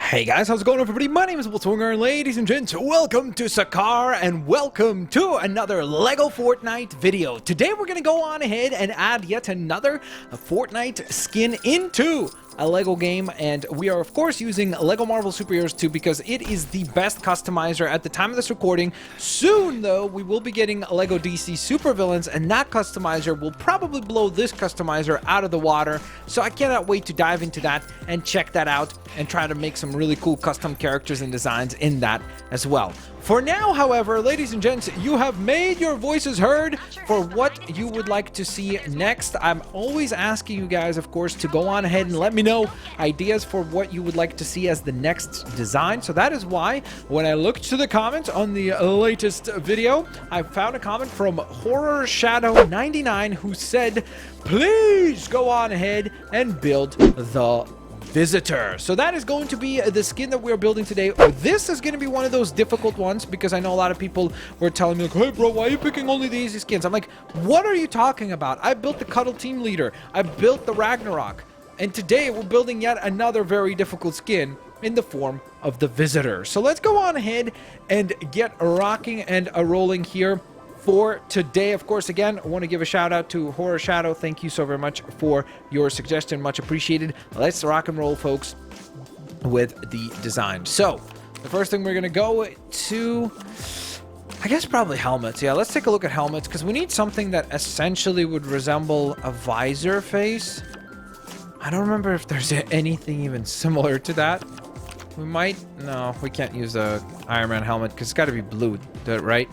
Hey guys, how's it going everybody? My name is Blitzwinger, and ladies and gents, welcome to Sakar and welcome to another LEGO Fortnite video. Today we're going to go on ahead and add yet another Fortnite skin into a LEGO game, and we are of course using LEGO Marvel Superheroes 2 because it is the best customizer at the time of this recording. Soon though, we will be getting LEGO DC Supervillains, and that customizer will probably blow this customizer out of the water, so I cannot wait to dive into that and check that out and try to make some really cool custom characters and designs in that as well. For now, however, ladies and gents, you have made your voices heard for what you would like to see next. I'm always asking you guys, of course, to go on ahead and let me know ideas for what you would like to see as the next design. So that is why when I looked to the comments on the latest video, I found a comment from Horror Shadow 99 who said, please go on ahead and build the Visitor. So that is going to be the skin that we're building today. This is going to be one of those difficult ones because I know a lot of people were telling me like, hey bro, why are you picking only the easy skins? I'm like, what are you talking about? I built the Cuddle Team Leader. I built the Ragnarok. And today we're building yet another very difficult skin in the form of the Visitor. So let's go on ahead and get rocking and rolling here for today. Of course, again, I want to give a shout out to Horror Shadow. Thank you so very much for your suggestion. Much appreciated. Let's rock and roll, folks, with the design. So the first thing we're going to go to, I guess probably helmets. Yeah, let's take a look at helmets because we need something that essentially would resemble a visor face. I don't remember if there's anything even similar to that. We might, no, we can't use a Iron Man helmet because it's got to be blue, right?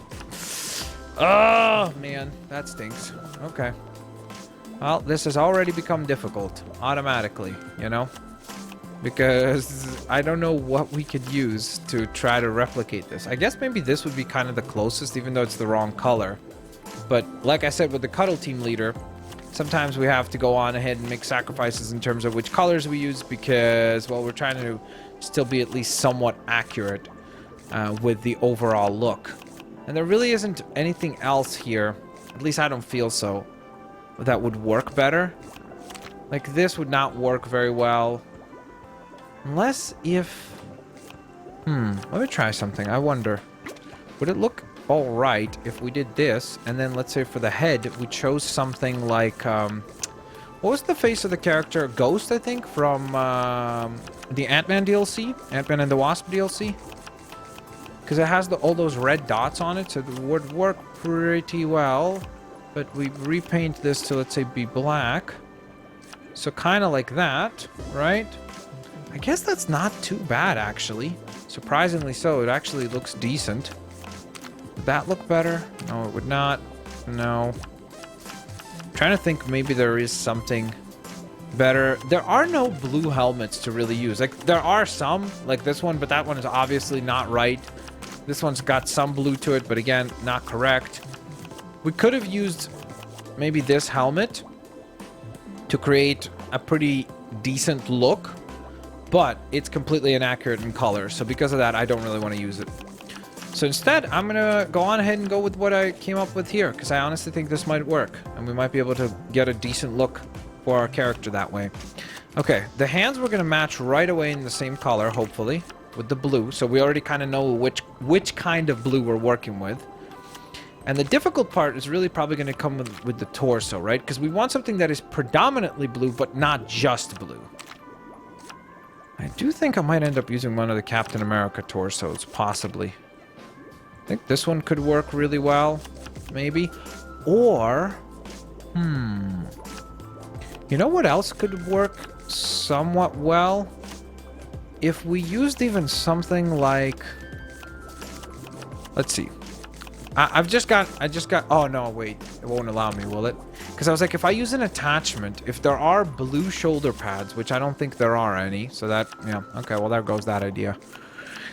Oh, man, that stinks. Okay. Well, this has already become difficult automatically, you know? Because I don't know what we could use to try to replicate this. I guess maybe this would be kind of the closest, even though it's the wrong color. But like I said, with the Cuddle Team Leader, sometimes we have to go on ahead and make sacrifices in terms of which colors we use because, well, we're trying to still be at least somewhat accurate with the overall look. And there really isn't anything else here, at least I don't feel so, that would work better. Like this would not work very well. Unless if... let me try something. I wonder, would it look alright if we did this, and then let's say for the head, we chose something like... what was the face of the character? Ghost, I think, from the Ant-Man DLC? Ant-Man and the Wasp DLC? Because it has all those red dots on it, so it would work pretty well. But we repaint this to, let's say, be black. So kind of like that, right? I guess that's not too bad, actually. Surprisingly so, it actually looks decent. Would that look better? No, it would not. No. I'm trying to think maybe there is something better. There are no blue helmets to really use. Like, there are some, like this one, but that one is obviously not right. This one's got some blue to it, but again, not correct. We could have used maybe this helmet to create a pretty decent look, but it's completely inaccurate in color. So because of that, I don't really want to use it. So instead, I'm going to go on ahead and go with what I came up with here, because I honestly think this might work, and we might be able to get a decent look for our character that way. Okay, the hands we're going to match right away in the same color, hopefully, with the blue, so we already kind of know which kind of blue we're working with. And the difficult part is really probably going to come with the torso, right? Because we want something that is predominantly blue, but not just blue. I do think I might end up using one of the Captain America torsos, possibly. I think this one could work really well, maybe. Or, you know what else could work somewhat well? If we used even something like, let's see. I just got, oh no, wait, it won't allow me, will it? Because I was like, if I use an attachment, if there are blue shoulder pads, which I don't think there are any, so that, yeah, okay, well there goes that idea.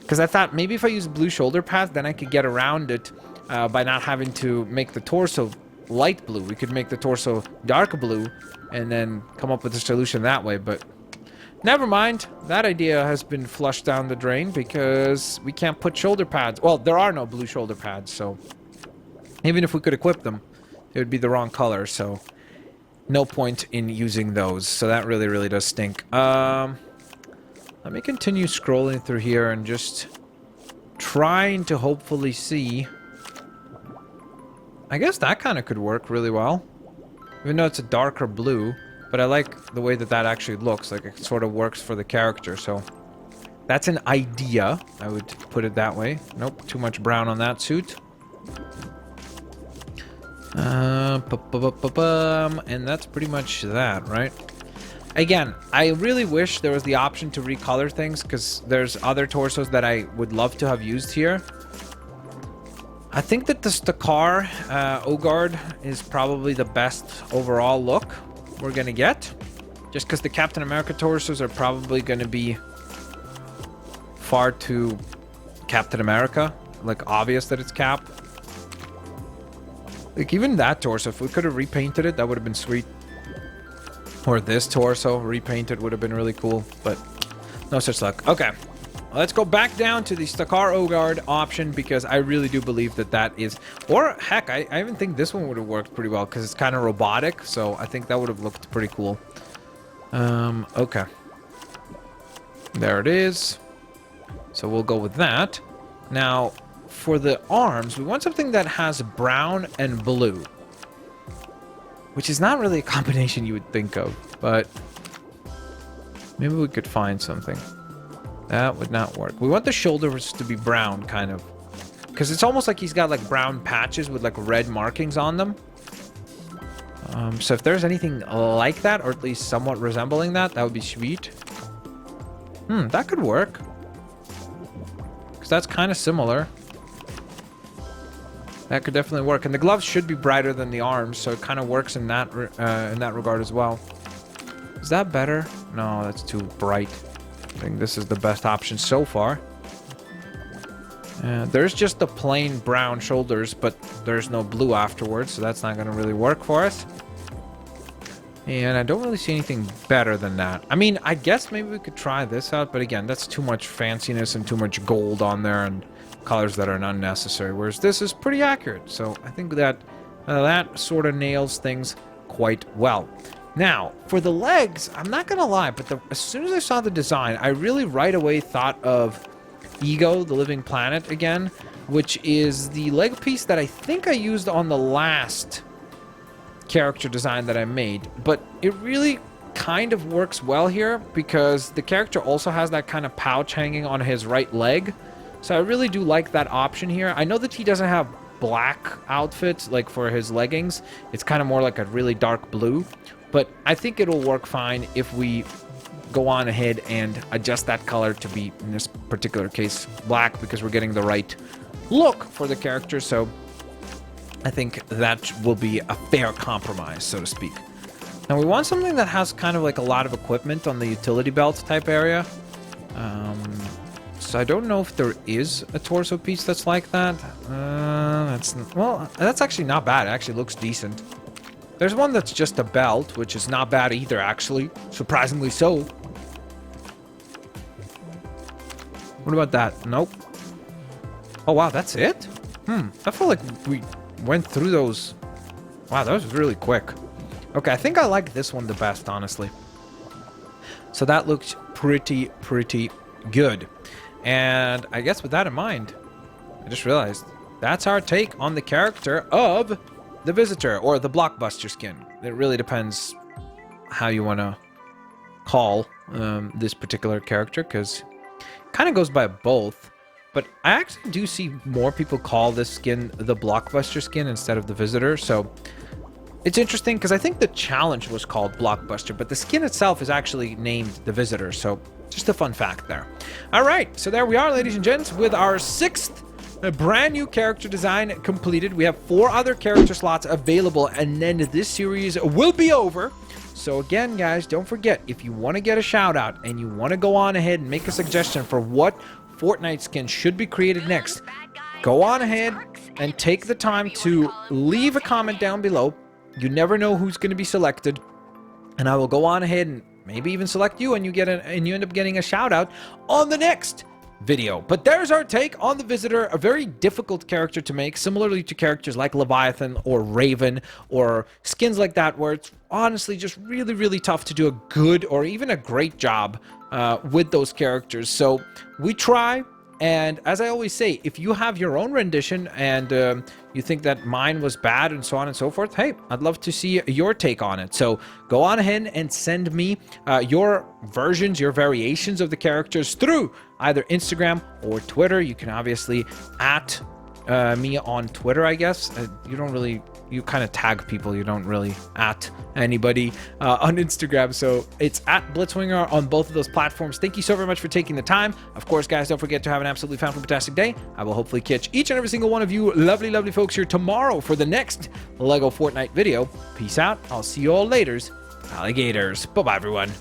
Because I thought maybe if I use blue shoulder pads, then I could get around it by not having to make the torso light blue. We could make the torso dark blue and then come up with a solution that way, but never mind. That idea has been flushed down the drain because we can't put shoulder pads. Well, there are no blue shoulder pads, so even if we could equip them, it would be the wrong color, so no point in using those. So that really, really does stink. Let Let me continue scrolling through here and just trying to hopefully see. I guess that kind of could work really well. Even though it's a darker blue. But I like the way that that actually looks. Like, it sort of works for the character, so... That's an idea. I would put it that way. Nope, too much brown on that suit. And that's pretty much that, right? Again, I really wish there was the option to recolor things, because there's other torsos that I would love to have used here. I think that the Stakar Ogard is probably the best overall look we're gonna get. Just because the Captain America torsos are probably gonna be far too Captain America. Like, obvious that it's Cap. Like, even that torso, if we could have repainted it, that would have been sweet. Or this torso repainted would have been really cool, but no such luck. Okay, let's go back down to the Stakar Ogard option, because I really do believe that that is... Or, heck, I even think this one would have worked pretty well, because it's kind of robotic, so I think that would have looked pretty cool. Okay. There it is. So we'll go with that. Now, for the arms, we want something that has brown and blue. Which is not really a combination you would think of, but maybe we could find something. That would not work. We want the shoulders to be brown, kind of. Because it's almost like he's got, like, brown patches with, like, red markings on them. So if there's anything like that, or at least somewhat resembling that, that would be sweet. That could work. Because that's kind of similar. That could definitely work. And the gloves should be brighter than the arms, so it kind of works in that regard as well. Is that better? No, that's too bright. I think this is the best option so far. There's just the plain brown shoulders, but there's no blue afterwards, so that's not going to really work for us. And I don't really see anything better than that. I mean, I guess maybe we could try this out, but again, that's too much fanciness and too much gold on there and colors that are unnecessary, whereas this is pretty accurate. So I think that that sort of nails things quite well. Now, for the legs, I'm not going to lie, but as soon as I saw the design, I really right away thought of Ego, the Living Planet again, which is the leg piece that I think I used on the last character design that I made. But it really kind of works well here, because the character also has that kind of pouch hanging on his right leg. So I really do like that option here. I know that he doesn't have black outfits, like for his leggings. It's kind of more like a really dark blue. But I think it'll work fine if we go on ahead and adjust that color to be, in this particular case, black, because we're getting the right look for the character. So I think that will be a fair compromise, so to speak. Now we want something that has kind of like a lot of equipment on the utility belt type area. So I don't know if there is a torso piece that's like that. That's actually not bad. It actually looks decent. There's one that's just a belt, which is not bad either, actually. Surprisingly so. What about that? Nope. Oh, wow, that's it? I feel like we went through those. Wow, that was really quick. Okay, I think I like this one the best, honestly. So that looks pretty good. And I guess with that in mind, I just realized that's our take on the character of the Visitor, or the Blockbuster skin. It really depends how you want to call this particular character, because it kind of goes by both. But I actually do see more people call this skin the Blockbuster skin instead of the Visitor, so it's interesting, because I think the challenge was called Blockbuster, but the skin itself is actually named the Visitor, so just a fun fact there. All right, so there we are, ladies and gents, with our 6th brand new character design completed. We have 4 other character slots available, and then this series will be over. So again, guys, don't forget, if you want to get a shout out and you want to go on ahead and make a suggestion for what Fortnite skin should be created next, go on ahead and take the time to leave a comment down below. You never know who's going to be selected, and I will go on ahead and maybe even select you, and you end up getting a shout out on the next video. But there's our take on the Visitor, a very difficult character to make, similarly to characters like Leviathan or Raven or skins like that, where it's honestly just really, really tough to do a good or even a great job with those characters. So we try. And as I always say, if you have your own rendition and you think that mine was bad and so on and so forth, hey, I'd love to see your take on it. So go on ahead and send me your versions, your variations of the characters through either Instagram or Twitter. You can obviously at me on Twitter, I guess. You don't really... You kind of tag people. You don't really at anybody on Instagram. So it's at Blitzwinger on both of those platforms. Thank you so very much for taking the time. Of course, guys, don't forget to have an absolutely fantastic day. I will hopefully catch each and every single one of you lovely, lovely folks here tomorrow for the next LEGO Fortnite video. Peace out. I'll see you all later, alligators. Bye-bye, everyone.